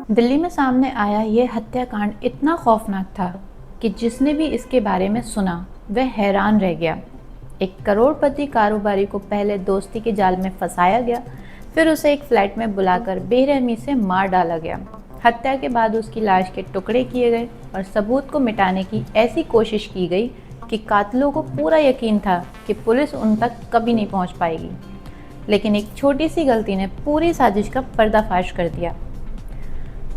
दिल्ली में सामने आया यह हत्याकांड इतना खौफनाक था कि जिसने भी इसके बारे में सुना वह हैरान रह गया। एक करोड़पति कारोबारी को पहले दोस्ती के जाल में फंसाया गया, फिर उसे एक फ्लैट में बुलाकर बेरहमी से मार डाला गया। हत्या के बाद उसकी लाश के टुकड़े किए गए और सबूत को मिटाने की ऐसी कोशिश की गई कि कातिलों को पूरा यकीन था कि पुलिस उन तक कभी नहीं पहुंच पाएगी। लेकिन एक छोटी सी गलती ने पूरी साजिश का पर्दाफाश कर दिया।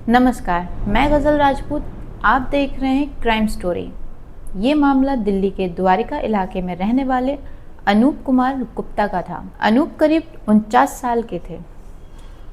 नमस्कार, मैं गज़ल राजपूत। आप देख रहे हैं क्राइम स्टोरी। ये मामला दिल्ली के द्वारिका इलाके में रहने वाले अनूप कुमार गुप्ता का था। अनूप करीब 49 साल के थे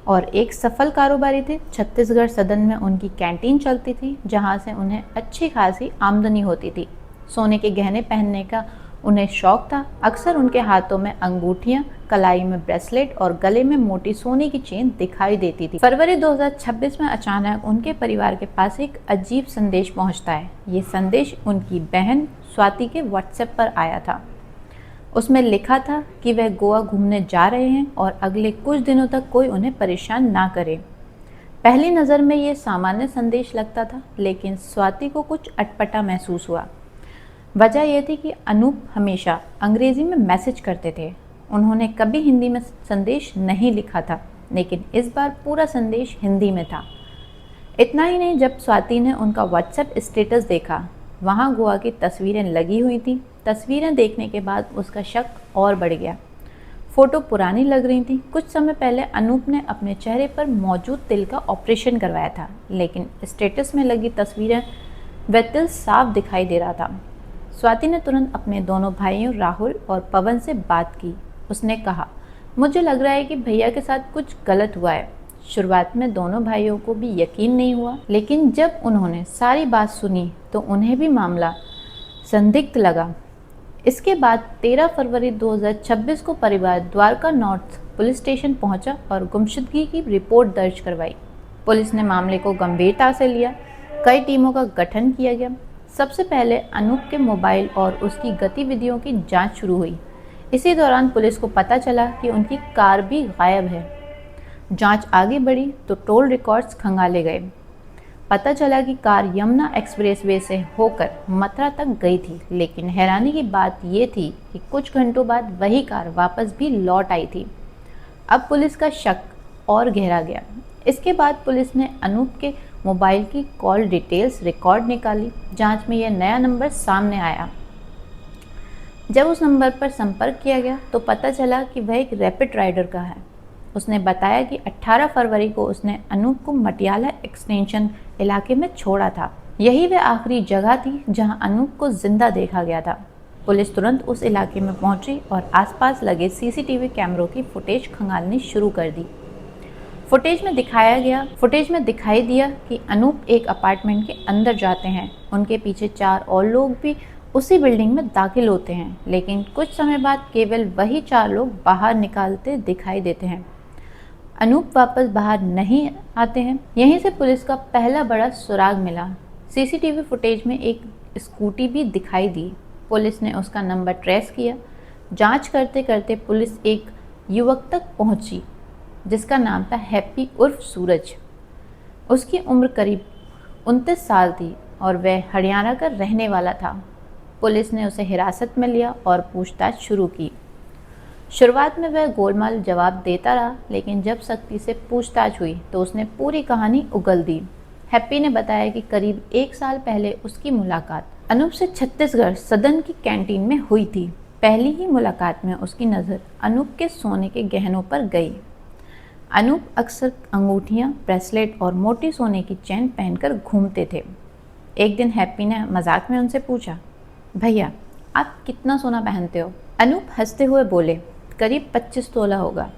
और एक सफल कारोबारी थे। छत्तीसगढ़ सदन में उनकी कैंटीन चलती थी, जहां से उन्हें अच्छी खासी आमदनी होती थी। सोने के गहने पहनने का उन्हें शौक था। अक्सर उनके हाथों में अंगूठियां, कलाई में ब्रेसलेट और गले में मोटी सोने की चेन दिखाई देती थी। फरवरी 2026 में अचानक उनके परिवार के पास एक अजीब संदेश पहुंचता है। ये संदेश उनकी बहन स्वाति के व्हाट्सएप पर आया था। उसमें लिखा था कि वह गोवा घूमने जा रहे हैं और अगले कुछ दिनों तक कोई उन्हें परेशान ना करे। पहली नज़र में ये सामान्य संदेश लगता था, लेकिन स्वाति को कुछ अटपटा महसूस हुआ। वजह यह थी कि अनूप हमेशा अंग्रेजी में मैसेज करते थे। उन्होंने कभी हिंदी में संदेश नहीं लिखा था, लेकिन इस बार पूरा संदेश हिंदी में था। इतना ही नहीं, जब स्वाति ने उनका व्हाट्सएप स्टेटस देखा, वहाँ गोवा की तस्वीरें लगी हुई थी। तस्वीरें देखने के बाद उसका शक और बढ़ गया। फ़ोटो पुरानी लग रही थी। कुछ समय पहले अनूप ने अपने चेहरे पर मौजूद तिल का ऑपरेशन करवाया था, लेकिन स्टेटस में लगी तस्वीरें वह तिल साफ दिखाई दे रहा था। स्वाति ने तुरंत अपने दोनों भाइयों राहुल और पवन से बात की। उसने कहा, मुझे लग रहा है कि भैया के साथ कुछ गलत हुआ है। शुरुआत में दोनों भाइयों को भी यकीन नहीं हुआ, लेकिन जब उन्होंने सारी बात सुनी तो उन्हें भी मामला संदिग्ध लगा। इसके बाद 13 फरवरी 2026 को परिवार द्वारका नॉर्थ पुलिस स्टेशन पहुंचा और गुमशुदगी की रिपोर्ट दर्ज करवाई। पुलिस ने मामले को गंभीरता से लिया। कई टीमों का गठन किया गया। सबसे पहले अनूप के मोबाइल और उसकी गतिविधियों की जांच शुरू हुई। इसी दौरान पुलिस को पता चला कि उनकी कार भी गायब है। जांच आगे बढ़ी तो टोल रिकॉर्ड्स खंगाले गए। पता चला कि कार यमुना एक्सप्रेसवे से होकर मथुरा तक गई थी, लेकिन हैरानी की बात ये थी कि कुछ घंटों बाद वही कार वापस भी लौट आई थी। अब पुलिस का शक और गहरा गया। इसके बाद पुलिस ने अनूप के मोबाइल की कॉल डिटेल्स रिकॉर्ड निकाली। जांच में यह नया नंबर सामने आया। जब उस नंबर पर संपर्क किया गया तो पता चला कि वह एक रैपिड राइडर का है। उसने बताया कि 18 फरवरी को उसने अनूप को मटियाला एक्सटेंशन इलाके में छोड़ा था। यही वह आखिरी जगह थी जहां अनूप को जिंदा देखा गया था। पुलिस तुरंत उस इलाके में पहुंची और आसपास लगे सीसीटीवी कैमरों की फुटेज खंगालनी शुरू कर दी। फुटेज में दिखाई दिया कि अनूप एक अपार्टमेंट के अंदर जाते हैं। उनके पीछे 4 और लोग भी उसी बिल्डिंग में दाखिल होते हैं, लेकिन कुछ समय बाद केवल वही 4 लोग बाहर निकालते दिखाई देते हैं। अनूप वापस बाहर नहीं आते हैं। यहीं से पुलिस का पहला बड़ा सुराग मिला। सीसीटीवी फुटेज में एक स्कूटी भी दिखाई दी। पुलिस ने उसका नंबर ट्रेस किया। जांच करते करते पुलिस एक युवक तक पहुंची जिसका नाम था हैप्पी उर्फ सूरज। उसकी उम्र करीब 29 साल थी और वह हरियाणा का रहने वाला था। पुलिस ने उसे हिरासत में लिया और पूछताछ शुरू की। शुरुआत में वह गोलमाल जवाब देता रहा, लेकिन जब सख्ती से पूछताछ हुई तो उसने पूरी कहानी उगल दी। हैप्पी ने बताया कि करीब 1 साल पहले उसकी मुलाकात अनूप से छत्तीसगढ़ सदन की कैंटीन में हुई थी। पहली ही मुलाकात में उसकी नज़र अनूप के सोने के गहनों पर गई। अनूप अक्सर अंगूठियां, ब्रेसलेट और मोटी सोने की चेन पहनकर घूमते थे। एक दिन हैप्पी ने मजाक में उनसे पूछा, भैया आप कितना सोना पहनते हो? अनूप हंसते हुए बोले, करीब 25 तोला होगा।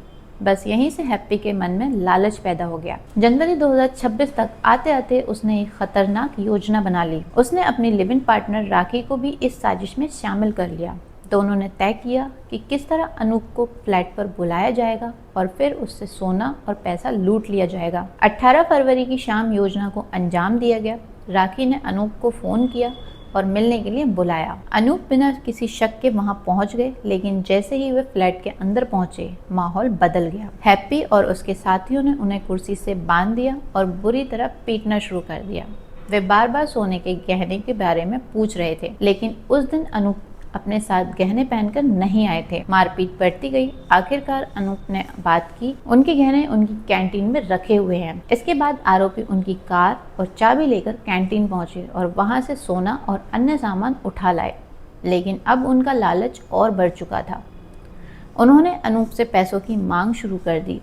बस यहीं से हैप्पी के मन में लालच पैदा हो गया। जनवरी 2026 तक आते आते उसने एक खतरनाक योजना बना ली। उसने अपनी लिव इन पार्टनर राखी को भी इस साजिश में शामिल कर लिया। दोनों ने तय किया कि किस तरह अनूप को फ्लैट पर बुलाया जाएगा और फिर उससे सोना और पैसा लूट लिया जाएगा। 18 फरवरी की शाम योजना को अंजाम दिया गया। राखी ने अनूप को फ़ोन किया और मिलने के लिए बुलाया। अनूप बिना किसी शक के वहां पहुंच गए, लेकिन जैसे ही वे फ्लैट के अंदर पहुंचे माहौल बदल गया। हैप्पी और उसके साथियों ने उन्हें कुर्सी से बांध दिया और बुरी तरह पीटना शुरू कर दिया। वे बार बार सोने के गहने के बारे में पूछ रहे थे, लेकिन उस दिन अनूप अपने साथ गहने पहनकर नहीं आए थे। मारपीट बढ़ती गई। आखिरकार अनूप ने बात की, उनके गहने उनकी कैंटीन में रखे हुए हैं। इसके बाद आरोपी उनकी कार और चाबी लेकर कैंटीन पहुंचे और वहां से सोना और अन्य सामान उठा लाए। लेकिन अब उनका लालच और बढ़ चुका था। उन्होंने अनूप से पैसों की मांग शुरू कर दी।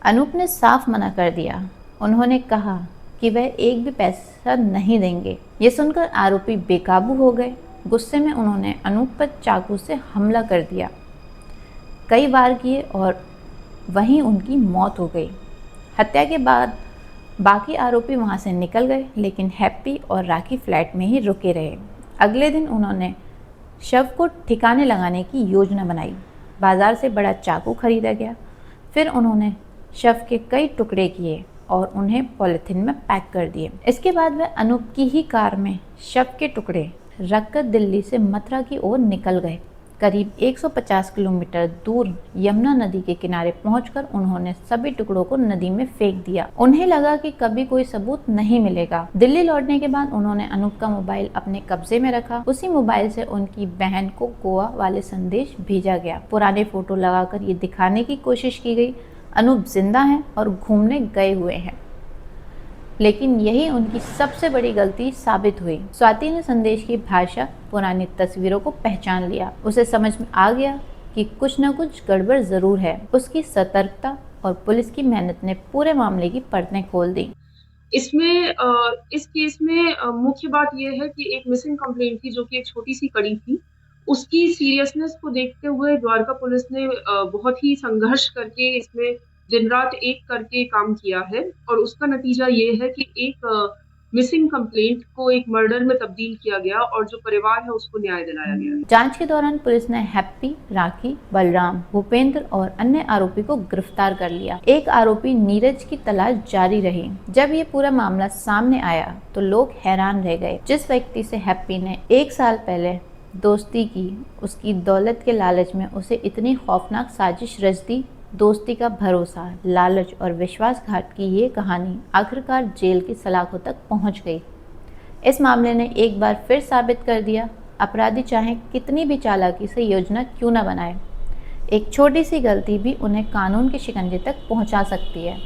अनूप ने साफ मना कर दिया। उन्होंने कहा कि वह एक भी पैसा नहीं देंगे। ये सुनकर आरोपी बेकाबू हो गए। गुस्से में उन्होंने अनूप पर चाकू से हमला कर दिया, कई बार किए और वहीं उनकी मौत हो गई। हत्या के बाद बाकी आरोपी वहां से निकल गए, लेकिन हैप्पी और राखी फ्लैट में ही रुके रहे। अगले दिन उन्होंने शव को ठिकाने लगाने की योजना बनाई। बाजार से बड़ा चाकू खरीदा गया। फिर उन्होंने शव के कई टुकड़े किए और उन्हें पॉलिथीन में पैक कर दिए। इसके बाद वे अनूप की ही कार में शव के टुकड़े रखकर दिल्ली से मथुरा की ओर निकल गए। करीब 150 किलोमीटर दूर यमुना नदी के किनारे पहुंचकर उन्होंने सभी टुकड़ों को नदी में फेंक दिया। उन्हें लगा कि कभी कोई सबूत नहीं मिलेगा। दिल्ली लौटने के बाद उन्होंने अनूप का मोबाइल अपने कब्जे में रखा। उसी मोबाइल से उनकी बहन को गोवा वाले संदेश भेजा गया। पुराने फोटो लगाकर ये दिखाने की कोशिश की गई अनूप जिंदा हैं और घूमने गए हुए हैं, लेकिन यही उनकी सबसे बड़ी गलती साबित हुई। स्वाति ने संदेश की भाषा, पुरानी तस्वीरों को पहचान लिया। उसे समझ में आ गया कि कुछ न कुछ गड़बड़ जरूर है। उसकी सतर्कता और पुलिस की मेहनत ने पूरे मामले की परतें खोल दी। इस केस में मुख्य बात यह है कि एक मिसिंग कंप्लेंट थी, जो कि एक छोटी सी कड़ी थी। उसकी सीरियसनेस को देखते हुए द्वारका पुलिस ने बहुत ही संघर्ष करके इसमें दिन रात एक करके काम किया है, और उसका नतीजा ये है कि एक मिसिंग कंप्लेंट को एक मर्डर में तब्दील किया गया और जो परिवार है उसको न्याय दिलाया गया है। जांच के दौरान पुलिस ने हैप्पी, राखी, बलराम, भूपेंद्र और अन्य आरोपी को गिरफ्तार कर लिया। एक आरोपी नीरज की तलाश जारी रही। जब ये पूरा मामला सामने आया तो लोग हैरान रह गए। जिस व्यक्ति से हैप्पी ने 1 साल पहले दोस्ती की, उसकी दौलत के लालच में उसे इतनी खौफनाक साजिश रच दी। दोस्ती का भरोसा, लालच और विश्वासघात की ये कहानी आखिरकार जेल की सलाखों तक पहुंच गई। इस मामले ने एक बार फिर साबित कर दिया, अपराधी चाहे कितनी भी चालाकी से योजना क्यों न बनाए, एक छोटी सी गलती भी उन्हें कानून के शिकंजे तक पहुंचा सकती है।